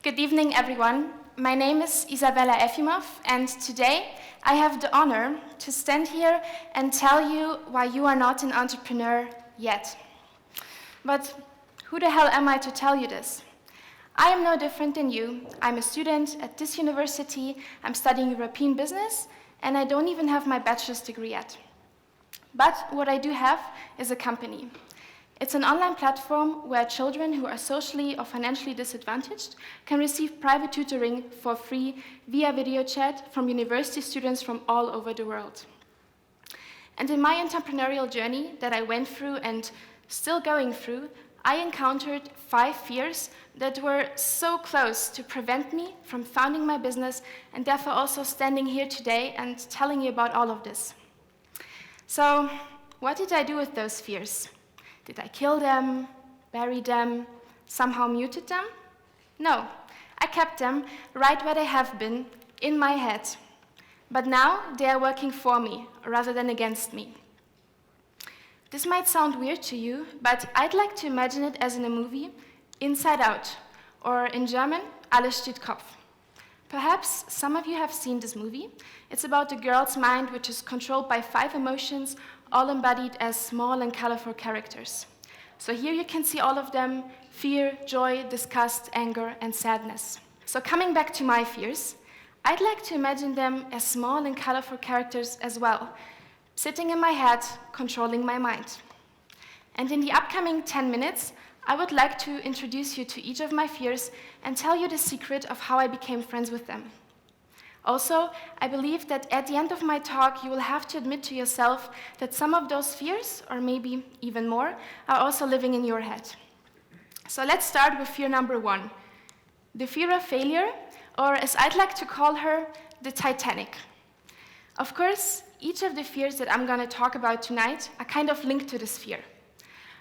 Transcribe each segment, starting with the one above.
Good evening, everyone. My name is Isabella Efimov, and today I have the honor to stand here and tell you why you are not an entrepreneur yet. But who the hell am I to tell you this? I am no different than you. I'm a student at this university, I'm studying European business, and I don't even have my bachelor's degree yet. But what I do have is a company. It's an online platform where children who are socially or financially disadvantaged can receive private tutoring for free via video chat from university students from all over the world. And in my entrepreneurial journey that I went through and still going through, I encountered 5 fears that were so close to prevent me from founding my business and therefore also standing here today and telling you about all of this. So, what did I do with those fears? Did I kill them, bury them, somehow muted them? No, I kept them right where they have been, in my head. But now they are working for me rather than against me. This might sound weird to you, but I'd like to imagine it as in a movie, Inside Out, or in German, Alles steht Kopf. Perhaps some of you have seen this movie. It's about a girl's mind which is controlled by 5 emotions, all embodied as small and colorful characters. So here you can see all of them: fear, joy, disgust, anger, and sadness. So coming back to my fears, I'd like to imagine them as small and colorful characters as well, sitting in my head, controlling my mind. And in the upcoming 10 minutes, I would like to introduce you to each of my fears and tell you the secret of how I became friends with them. Also, I believe that at the end of my talk, you will have to admit to yourself that some of those fears, or maybe even more, are also living in your head. So let's start with fear number 1, the fear of failure, or as I'd like to call her, the Titanic. Of course, each of the fears that I'm going to talk about tonight are kind of linked to this fear.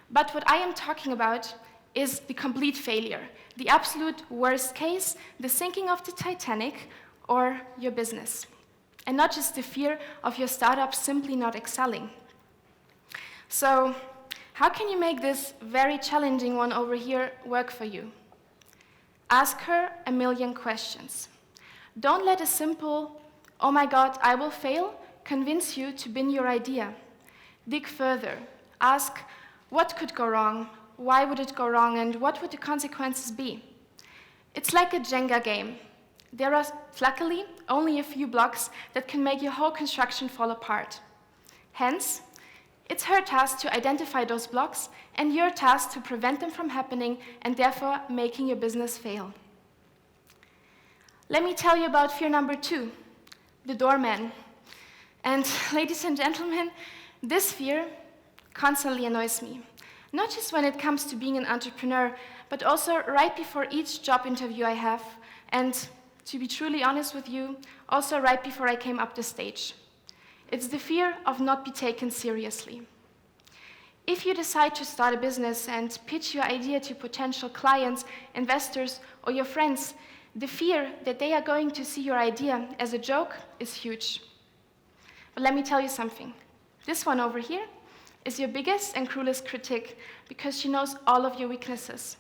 But what I am talking about is the complete failure, the absolute worst case, the sinking of the Titanic, or your business. And not just the fear of your startup simply not excelling. So, how can you make this very challenging one over here work for you? Ask her a million questions. Don't let a simple, "Oh my God, I will fail," convince you to bin your idea. Dig further. Ask, what could go wrong? Why would it go wrong? And what would the consequences be? It's like a Jenga game. There are, luckily, only a few blocks that can make your whole construction fall apart. Hence, it's her task to identify those blocks and your task to prevent them from happening and therefore making your business fail. Let me tell you about fear number 2, the doorman. And ladies and gentlemen, this fear constantly annoys me. Not just when it comes to being an entrepreneur, but also right before each job interview I have, and to be truly honest with you, also right before I came up the stage. It's the fear of not be taken seriously. If you decide to start a business and pitch your idea to potential clients, investors, or your friends, the fear that they are going to see your idea as a joke is huge. But let me tell you something. This one over here is your biggest and cruelest critic because she knows all of your weaknesses.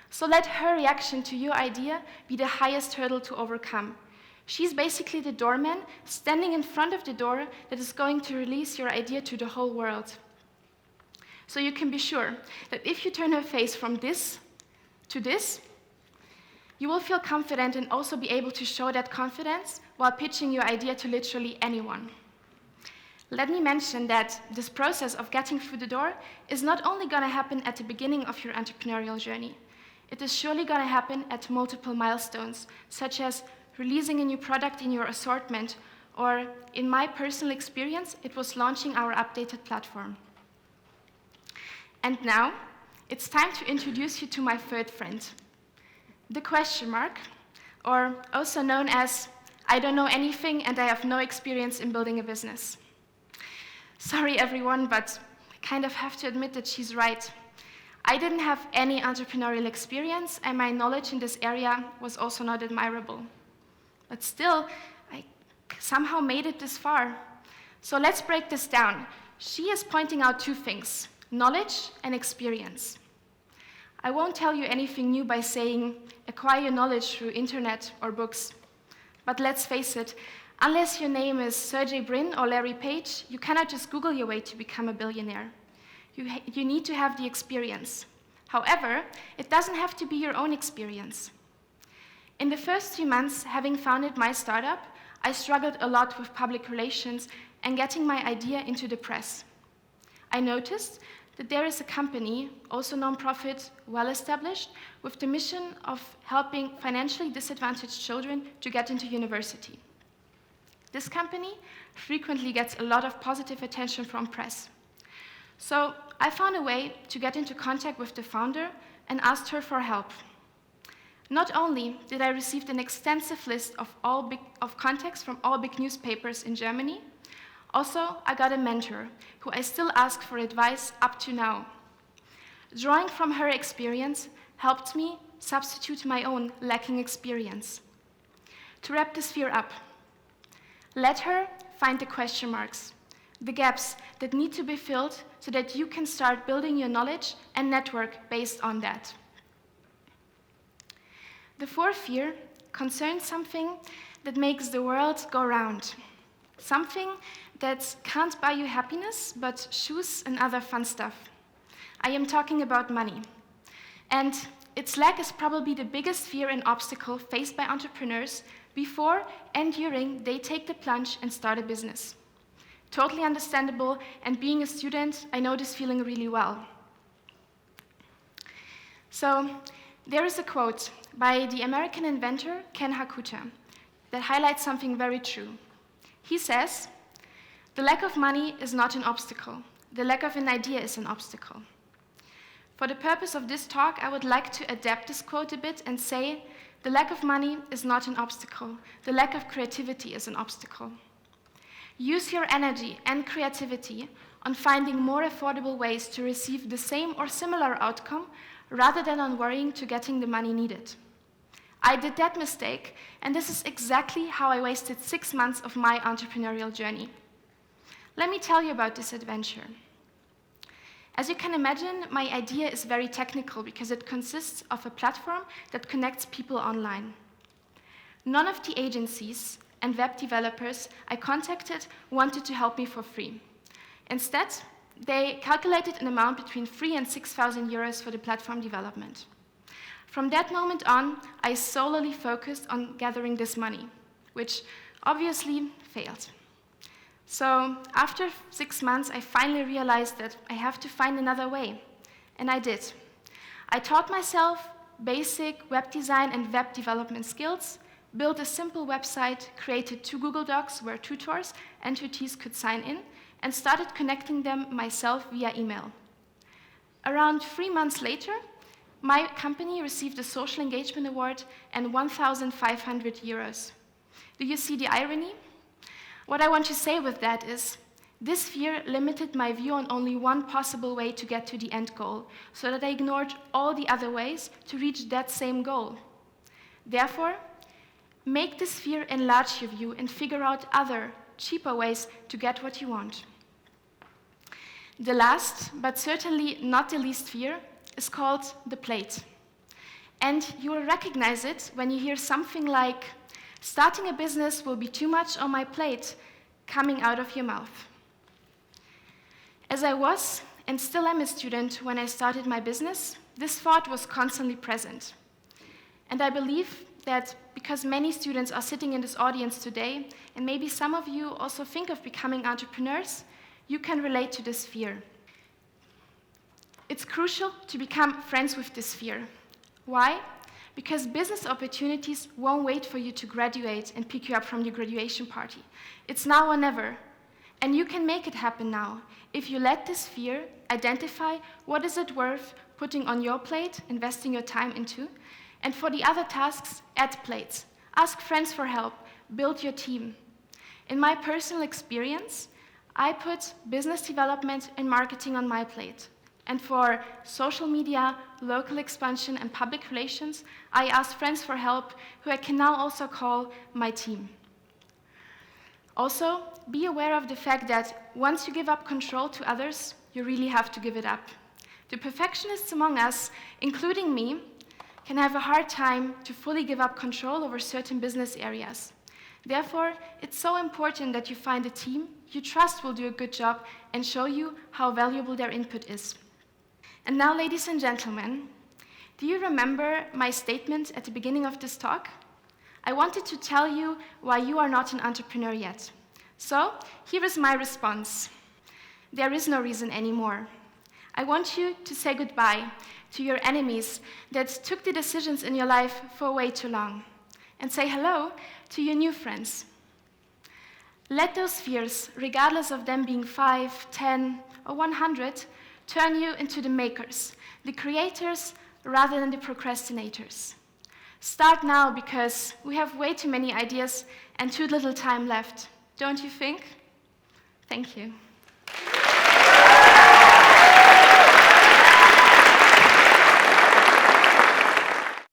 So let her reaction to your idea be the highest hurdle to overcome. She's basically the doorman standing in front of the door that is going to release your idea to the whole world. So you can be sure that if you turn her face from this to this, you will feel confident and also be able to show that confidence while pitching your idea to literally anyone. Let me mention that this process of getting through the door is not only going to happen at the beginning of your entrepreneurial journey. It is surely going to happen at multiple milestones, such as releasing a new product in your assortment, or in my personal experience, it was launching our updated platform. And now, it's time to introduce you to my third friend, the question mark, or also known as, I don't know anything and I have no experience in building a business. Sorry everyone, but I kind of have to admit that she's right. I didn't have any entrepreneurial experience, and my knowledge in this area was also not admirable. But still, I somehow made it this far. So let's break this down. She is pointing out 2 things, knowledge and experience. I won't tell you anything new by saying acquire your knowledge through internet or books. But let's face it, unless your name is Sergey Brin or Larry Page, you cannot just Google your way to become a billionaire. You need to have the experience. However, it doesn't have to be your own experience. In the first 3 months, having founded my startup, I struggled a lot with public relations and getting my idea into the press. I noticed that there is a company, also non-profit, well-established, with the mission of helping financially disadvantaged children to get into university. This company frequently gets a lot of positive attention from press. So I found a way to get into contact with the founder and asked her for help. Not only did I receive an extensive list of contacts from all big newspapers in Germany, also I got a mentor who I still ask for advice up to now. Drawing from her experience helped me substitute my own lacking experience. To wrap this sphere up, let her find the question marks, the gaps that need to be filled so that you can start building your knowledge and network based on that. The fourth fear concerns something that makes the world go round, something that can't buy you happiness, but shoes and other fun stuff. I am talking about money. And its lack is probably the biggest fear and obstacle faced by entrepreneurs before and during they take the plunge and start a business. Totally understandable, and being a student, I know this feeling really well. So, there is a quote by the American inventor Ken Hakuta that highlights something very true. He says, "The lack of money is not an obstacle. The lack of an idea is an obstacle." For the purpose of this talk, I would like to adapt this quote a bit and say, the lack of money is not an obstacle. The lack of creativity is an obstacle. Use your energy and creativity on finding more affordable ways to receive the same or similar outcome rather than on worrying to getting the money needed. I did that mistake, and this is exactly how I wasted 6 months of my entrepreneurial journey. Let me tell you about this adventure. As you can imagine, my idea is very technical because it consists of a platform that connects people online. None of the agencies and web developers I contacted wanted to help me for free. Instead, they calculated an amount between 3,000 and 6,000 euros for the platform development. From that moment on, I solely focused on gathering this money, which obviously failed. So after 6 months, I finally realized that I have to find another way, and I did. I taught myself basic web design and web development skills, built a simple website, created 2 Google Docs where tutors and tutees could sign in, and started connecting them myself via email. Around 3 months later, my company received a social engagement award and 1,500 euros. Do you see the irony? What I want to say with that is, this fear limited my view on only one possible way to get to the end goal, so that I ignored all the other ways to reach that same goal. Therefore, make this fear enlarge your view and figure out other, cheaper ways to get what you want. The last, but certainly not the least fear, is called the plate. And you will recognize it when you hear something like, "Starting a business will be too much on my plate," coming out of your mouth. As I was, and still am a student when I started my business, this thought was constantly present. And I believe that because many students are sitting in this audience today, and maybe some of you also think of becoming entrepreneurs, you can relate to this fear. It's crucial to become friends with this fear. Why? Because business opportunities won't wait for you to graduate and pick you up from your graduation party. It's now or never. And you can make it happen now if you let this fear identify what is it worth putting on your plate, investing your time into, and for the other tasks, add plates. Ask friends for help, build your team. In my personal experience, I put business development and marketing on my plate. And for social media, local expansion, and public relations, I asked friends for help, who I can now also call my team. Also, be aware of the fact that once you give up control to others, you really have to give it up. The perfectionists among us, including me, can have a hard time to fully give up control over certain business areas. Therefore, it's so important that you find a team you trust will do a good job and show you how valuable their input is. And now, ladies and gentlemen, do you remember my statement at the beginning of this talk? I wanted to tell you why you are not an entrepreneur yet. So, here is my response. There is no reason anymore. I want you to say goodbye to your enemies that took the decisions in your life for way too long, and say hello to your new friends. Let those fears, regardless of them being 5, 10, or 100, turn you into the makers, the creators, rather than the procrastinators. Start now, because we have way too many ideas and too little time left, don't you think? Thank you.